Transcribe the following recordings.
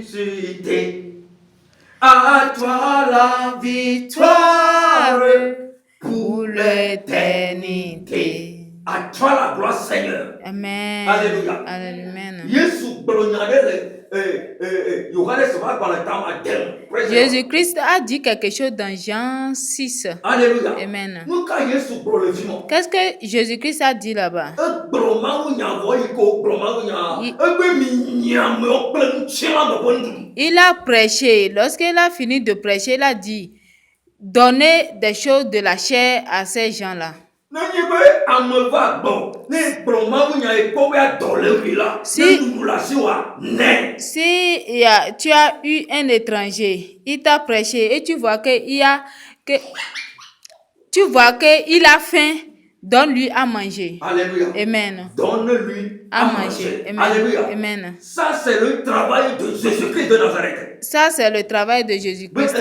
ressuscité. À toi la victoire pour l'éternité. À toi la gloire, Seigneur. Amen. Alléluia. Amen. Jésus-Christ a dit quelque chose dans Jean 6. Alléluia. Amen. Qu'est-ce que Jésus-Christ a dit là-bas? Il a prêché. Lorsqu'il a fini de prêcher, il a dit, donnez des choses de la chair à ces gens-là. Si tu as eu un étranger, il t'a prêché et tu vois qu'il a faim, donne-lui à manger. Alléluia. Amen. Donne-lui à manger. Amen. Alléluia. Amen. Ça, c'est le travail de Jésus-Christ de Nazareth. Ça, c'est le travail de Jésus-Christ.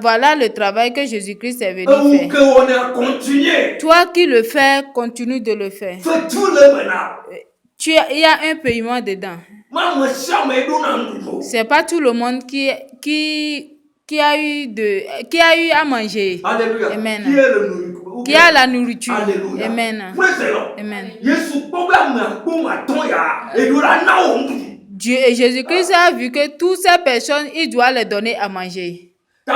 Voilà le travail que Jésus-Christ est venu faire. Toi qui le fais, continue de le faire. Il y a un paiement dedans. C'est pas tout le monde qui a eu à manger. Alléluia. Amen. Qui a la nourriture. Alléluia. Amen. Amen. Dieu et Jésus-Christ a vu que toutes ces personnes, il doit les donner à manger. Je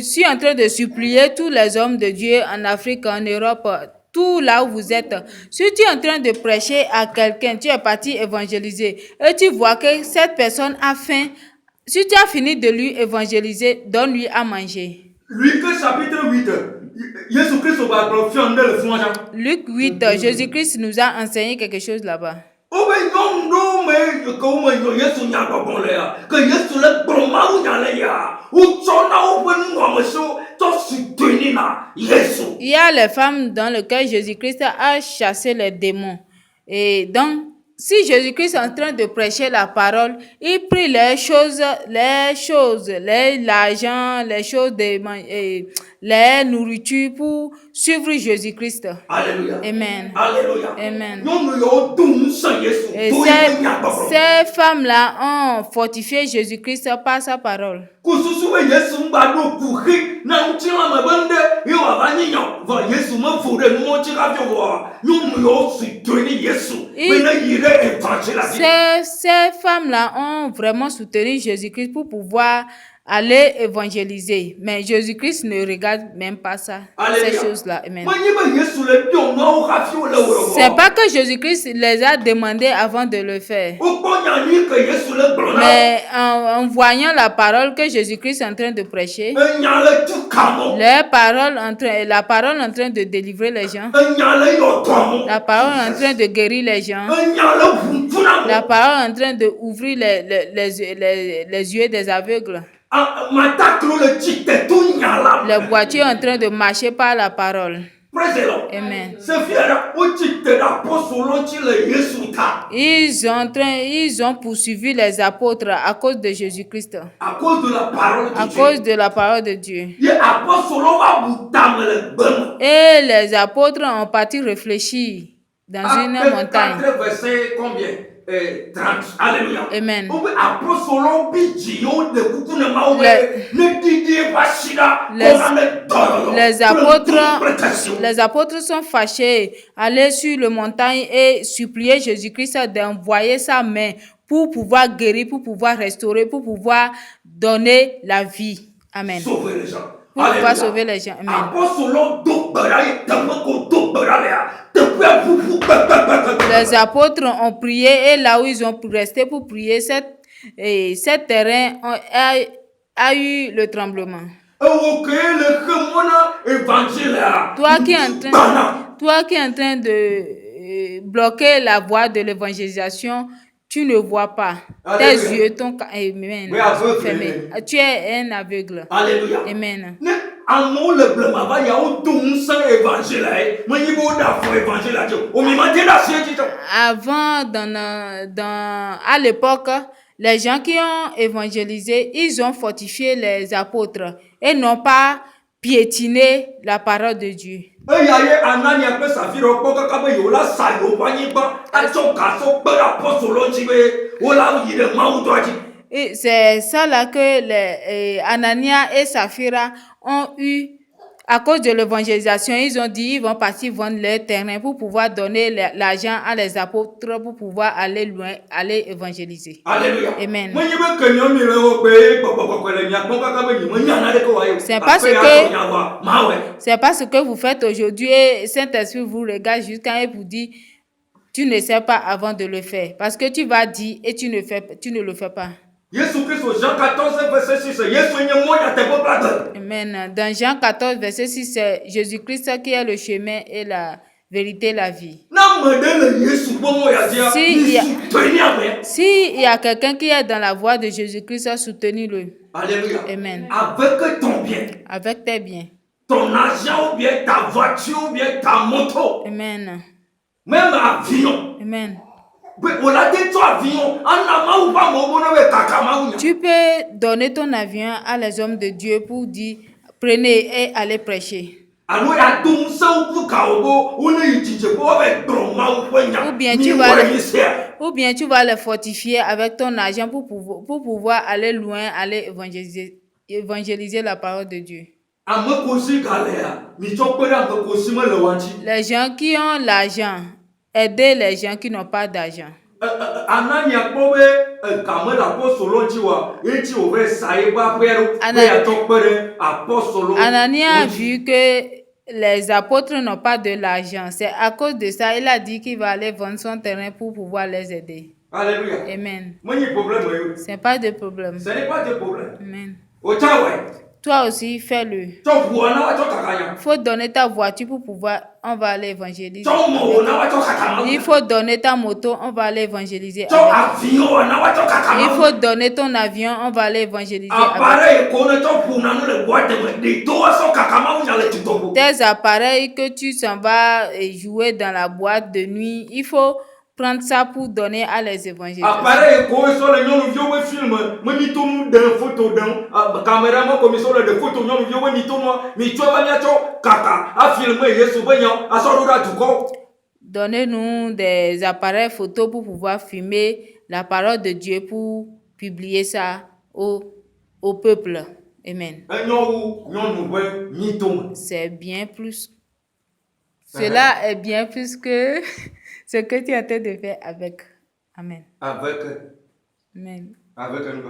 suis en train de supplier tous les hommes de Dieu en Afrique, en Europe, tout là où vous êtes. Si tu es en train de prêcher à quelqu'un, tu es parti évangéliser, et tu vois que cette personne a faim, si tu as fini de lui évangéliser, donne-lui à manger. Luc chapitre 8. Luc 8, Jésus-Christ nous a enseigné quelque chose là-bas. Il y a les femmes dans lesquelles Jésus-Christ a chassé les démons. Et donc, si Jésus-Christ est en train de prêcher la parole, il prie l'argent, les choses les nourritures pour suivre Jésus-Christ. Alléluia. Amen. Alléluia. Amen. Et ces femmes-là ont fortifié Jésus-Christ par sa parole. Ces femmes-là ont vraiment soutenu Jésus-Christ pour pouvoir aller évangéliser. Mais Jésus-Christ ne regarde même pas ça, ces choses-là. Amen. C'est pas que Jésus-Christ les a demandé avant de le faire. Mais en voyant la parole que Jésus-Christ est en train de prêcher, la parole en train de délivrer les gens, la parole en train de guérir les gens, la parole en train de ouvrir les yeux des aveugles. Les boiteux en train de marcher par la parole. Amen. Ils ont poursuivi les apôtres à cause de Jésus-Christ. À cause de la parole de Dieu. À cause de la parole de Dieu. Et les apôtres ont parti réfléchir dans une montagne. Alléluia. Amen. Les apôtres sont fâchés, allaient sur la montagne et supplier Jésus-Christ d'envoyer sa main pour pouvoir guérir, pour pouvoir restaurer, pour pouvoir donner la vie. Amen. Sauver les gens. Pour pouvoir sauver les gens. Amen. Les apôtres ont prié et là où ils ont resté pour prier, cet terrain a eu le tremblement. Toi qui es en train de bloquer la voie de l'évangélisation, tu ne vois pas. Tes yeux sont fermés. Tu es un aveugle. Alléluia. Amen. Avant, à l'époque, Les gens qui ont évangélisé, ils ont fortifié les apôtres et n'ont pas piétiné la parole de Dieu. eya ye Anania kple Safira kpɔ kaka be yewola sa yewoƒe anyigba atsɔ gasɔ kpe ɖe apɔstolo ŋuti be wola yi ɖe mawudɔa dzi. Et c'est ça là que les Anania et Saphira ont eu, à cause de l'évangélisation, ils ont dit ils vont partir vendre leur terrain pour pouvoir donner l'argent à les apôtres pour pouvoir aller loin, aller évangéliser. Alléluia. Amen. Menyi be ke nyɔnu le wo gbe gbɔgbɔgbɔ le mia kpɔ kaka be nyemenya naneke wa ye. C'est parce que c'est parce que vous faites aujourd'hui et Saint-Esprit vous regarde jusqu'à et vous dit tu ne sais pas avant de le faire parce que tu vas dire et tu ne le fais pas. Jésus Christ au Jean 14 verset 6 Yesu nye moya te bo blade. Amen. Dans Jean 14 verset 6 c'est Jésus-Christ qui est le chemin et la vérité, la vie. Si il y a quelqu'un qui est dans la voie de Jésus-Christ, soutenez-le. Alléluia. Amen. Avec ton bien. Avec tes biens. Ton argent ou bien ta voiture ou bien ta moto. Amen. Même avion. Amen. Tu peux donner ton avion à les hommes de Dieu pour dire prenez et allez prêcher. Ou bien tu vas les fortifier avec ton argent pour pouvoir aller loin, aller évangéliser la parole de Dieu. Les gens qui ont l'argent, aider les gens qui n'ont pas d'argent. Anania a vu que les apôtres n'ont pas de l'argent. C'est à cause de ça, il a dit qu'il va aller vendre son terrain pour pouvoir les aider. Alléluia. Amen. Ce n'est pas de problème. Ce n'est pas de problème. Amen. Toi aussi, fais-le. Il faut donner ta voiture pour pouvoir, on va aller évangéliser. Il faut donner ta moto, on va aller évangéliser. Il faut donner ton avion, on va aller évangéliser. Tes appareils que tu s'en vas jouer dans la boîte de nuit, il faut prendre ça pour donner à les évangélistes. Donnez-nous des appareils photo pour pouvoir filmer la parole de Dieu pour publier ça au peuple. Amen. C'est bien plus. Cela est bien plus que ce que tu es en train de faire avec. Amen. Avec. Amen. Avec un